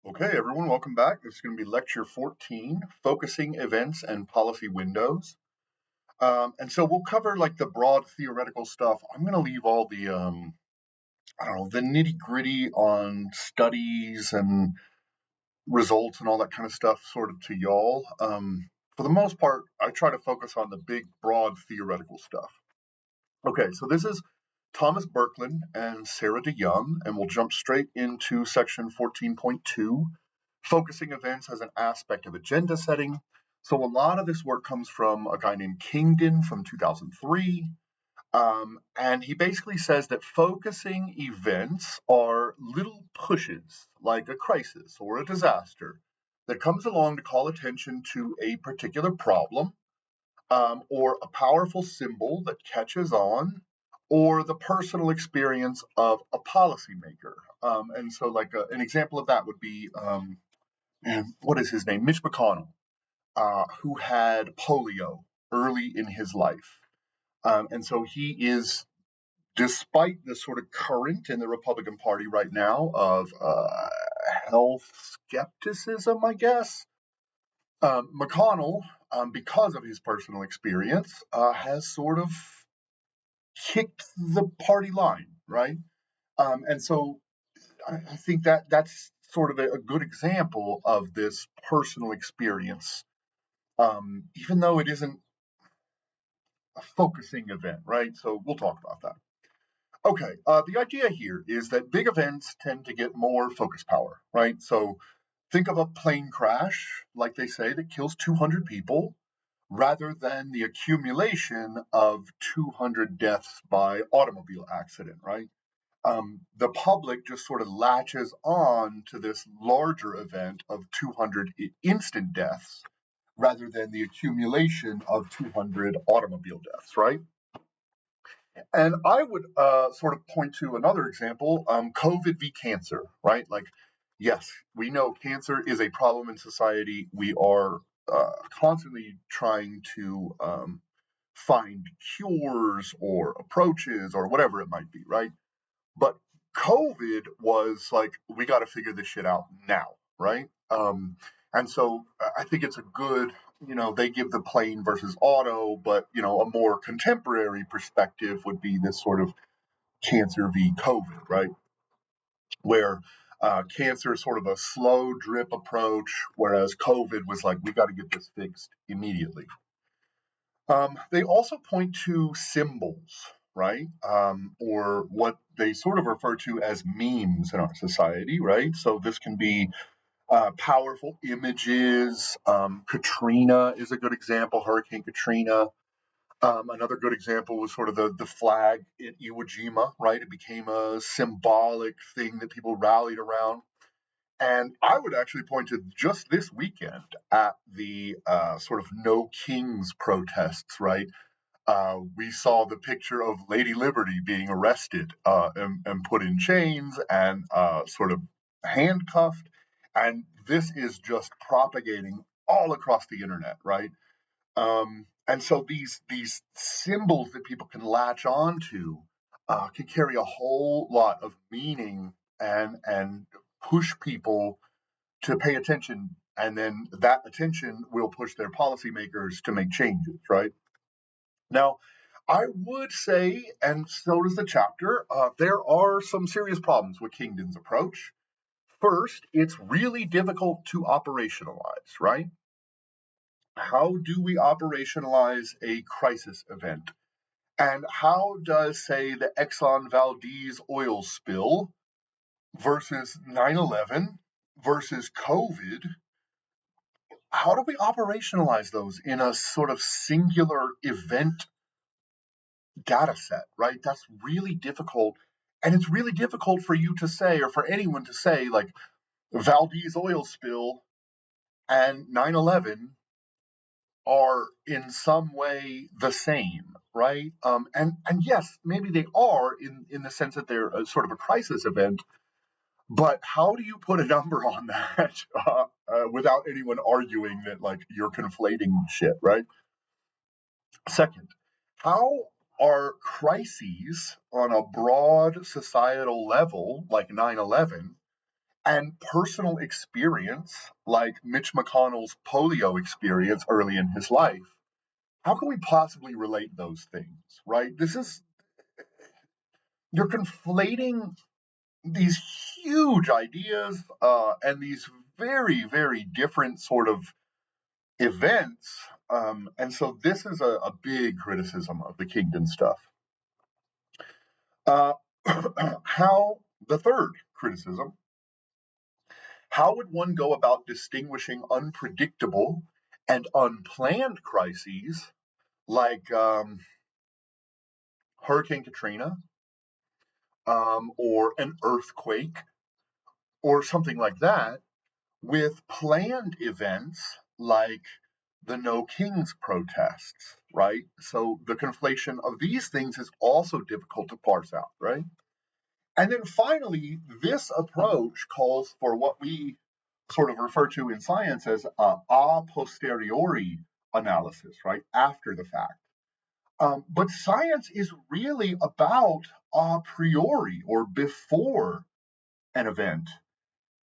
Okay, everyone, welcome back. This is going to be lecture 14, Focusing Events and Policy Windows. And so we'll cover like the broad theoretical stuff. I'm going to leave all the, I don't know, the nitty gritty on studies and results and all that kind of stuff sort of to y'all. For the most part, I try to focus on the big, broad theoretical stuff. Okay, so this is Thomas Birkeland and Sarah DeYoung, and we'll jump straight into section 14.2, focusing events as an aspect of agenda setting. So a lot of this work comes from a guy named Kingdon from 2003. And he basically says that focusing events are little pushes, like a crisis or a disaster, that comes along to call attention to a particular problem, or a powerful symbol that catches on, or the personal experience of a policymaker. And so, like an example of that would be, what is his name? Mitch McConnell, who had polio early in his life. And so he is, despite the sort of current in the Republican Party right now of health skepticism, I guess, McConnell, because of his personal experience, has sort of kicked the party line, right? And so I think that that's sort of a good example of this personal experience, even though it isn't a focusing event, right? So we'll talk about that. Okay, the idea here is that big events tend to get more focus power, right? So think of a plane crash, like they say, that kills 200 people, rather than the accumulation of 200 deaths by automobile accident, right? The public just sort of latches on to this larger event of 200 instant deaths rather than the accumulation of 200 automobile deaths, right? And I would sort of point to another example, COVID v. cancer, right? Like, yes, we know cancer is a problem in society. We are constantly trying to find cures or approaches or whatever it might be, right? But COVID was like, we got to figure this shit out now, right? And so I think it's a good, they give the plane versus auto, but, a more contemporary perspective would be this sort of cancer v. COVID, right? Where cancer is sort of a slow drip approach, whereas COVID was like, we got to get this fixed immediately. They also point to symbols, right? Or what they sort of refer to as memes in our society, right? So this can be powerful images. Katrina is a good example, Hurricane Katrina. Another good example was sort of the flag in Iwo Jima, right? It became a symbolic thing that people rallied around. And I would actually point to just this weekend at the sort of No Kings protests, right? We saw the picture of Lady Liberty being arrested and put in chains and sort of handcuffed. And this is just propagating all across the internet, right? And so these symbols that people can latch on to can carry a whole lot of meaning and push people to pay attention, and then that attention will push their policymakers to make changes, right? Now, I would say, and so does the chapter, there are some serious problems with Kingdon's approach. First, it's really difficult to operationalize, right? How do we operationalize a crisis event? And how does, say, the Exxon Valdez oil spill versus 9/11 versus COVID, how do we operationalize those in a sort of singular event data set, right? That's really difficult. And it's really difficult for you to say, or for anyone to say, like, Valdez oil spill and 9/11 are in some way the same, right? And yes, maybe they are in the sense that they're a sort of a crisis event, but how do you put a number on that without anyone arguing that like you're conflating shit, right? Second, how are crises on a broad societal level like 9/11 and personal experience, like Mitch McConnell's polio experience early in his life, how can we possibly relate those things, right? You're conflating these huge ideas and these very, very different sort of events. And so this is a big criticism of the Kingdon stuff. Uh, how the third criticism, how would one go about distinguishing unpredictable and unplanned crises like Hurricane Katrina or an earthquake or something like that with planned events like the No Kings protests, right? So the conflation of these things is also difficult to parse out, right? And then finally, this approach calls for what we sort of refer to in science as a posteriori analysis, right? After the fact. But science is really about a priori or before an event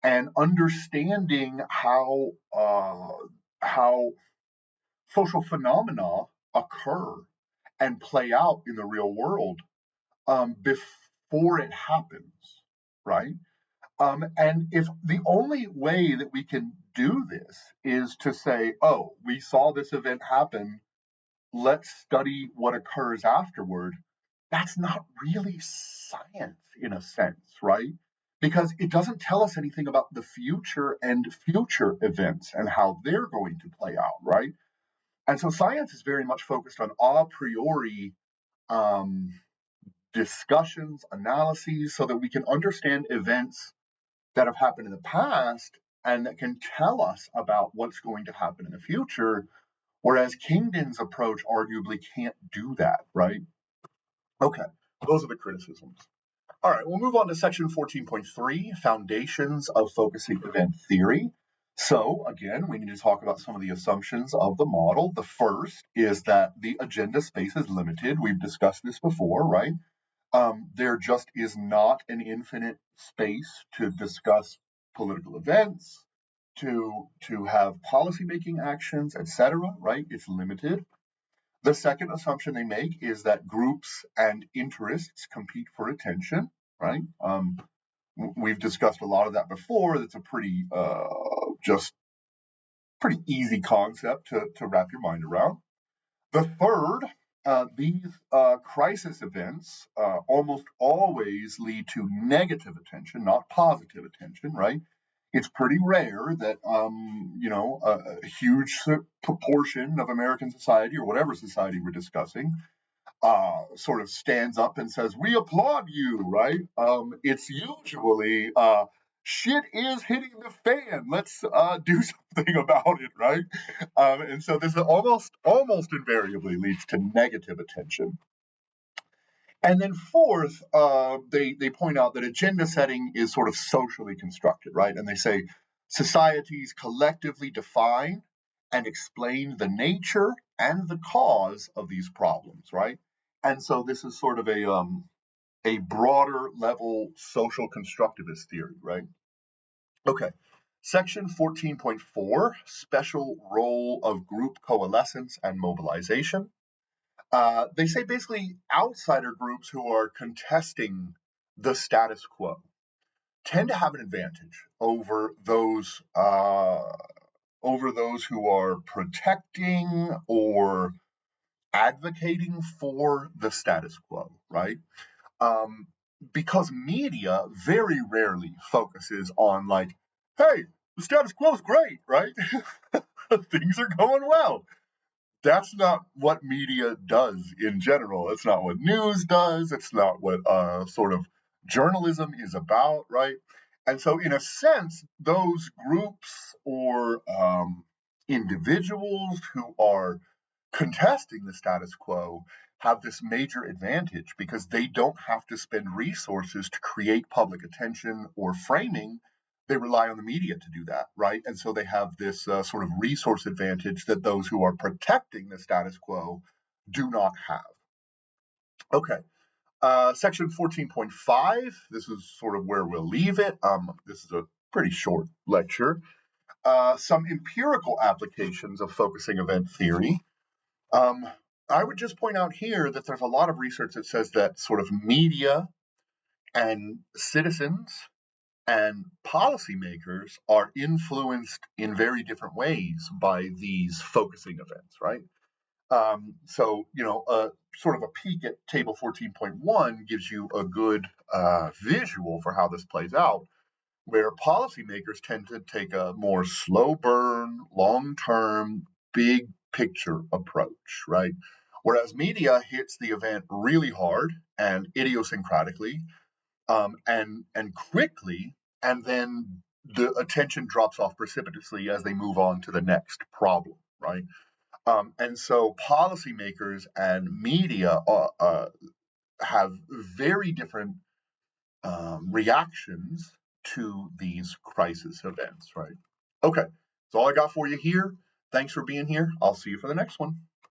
and understanding how social phenomena occur and play out in the real world before it happens, right? And if the only way that we can do this is to say, oh, we saw this event happen, let's study what occurs afterward, that's not really science in a sense, right? Because it doesn't tell us anything about the future and future events and how they're going to play out, right? And so science is very much focused on a priori um, discussions, analyses, so that we can understand events that have happened in the past and that can tell us about what's going to happen in the future. Whereas Kingdon's approach arguably can't do that, right? Okay, those are the criticisms. All right, we'll move on to section 14.3, Foundations of Focusing Event Theory. So again, we need to talk about some of the assumptions of the model. The first is that the agenda space is limited. We've discussed this before, right? There just is not an infinite space to discuss political events, to have policymaking actions, etc., right? It's limited. The second assumption they make is that groups and interests compete for attention, right? We've discussed a lot of that before. That's a just pretty easy concept to wrap your mind around. The third, these crisis events almost always lead to negative attention, not positive attention, right? It's pretty rare that a huge proportion of American society or whatever society we're discussing sort of stands up and says, "We applaud you," right? It's usually shit is hitting the fan. Let's do something about it, right? And so this almost invariably leads to negative attention. And then fourth, they point out that agenda setting is sort of socially constructed, right? And they say societies collectively define and explain the nature and the cause of these problems, right? And so this is sort of a broader level social constructivist theory, right? Okay. Section 14.4, special role of group coalescence and mobilization. They say basically outsider groups who are contesting the status quo tend to have an advantage over those who are protecting or advocating for the status quo, right? Um, because media very rarely focuses on like, hey, the status quo is great, right? Things are going well. That's not what media does in general. It's not what news does. It's not what sort of journalism is about, right? And so, in a sense, those groups or individuals who are contesting the status quo have this major advantage because they don't have to spend resources to create public attention or framing. They rely on the media to do that, right? And so they have this sort of resource advantage that those who are protecting the status quo do not have. Okay. Section 14.5, this is sort of where we'll leave it. This is a pretty short lecture. Some empirical applications of focusing event theory. Um, I would just point out here that there's a lot of research that says that sort of media and citizens and policymakers are influenced in very different ways by these focusing events, right? Sort of a peek at table 14.1 gives you a good visual for how this plays out, where policymakers tend to take a more slow burn, long term, big picture approach, right? Whereas media hits the event really hard and idiosyncratically, and quickly, and then the attention drops off precipitously as they move on to the next problem, right? And so policymakers and media have very different reactions to these crisis events, right? Okay, that's all I got for you here. Thanks for being here. I'll see you for the next one.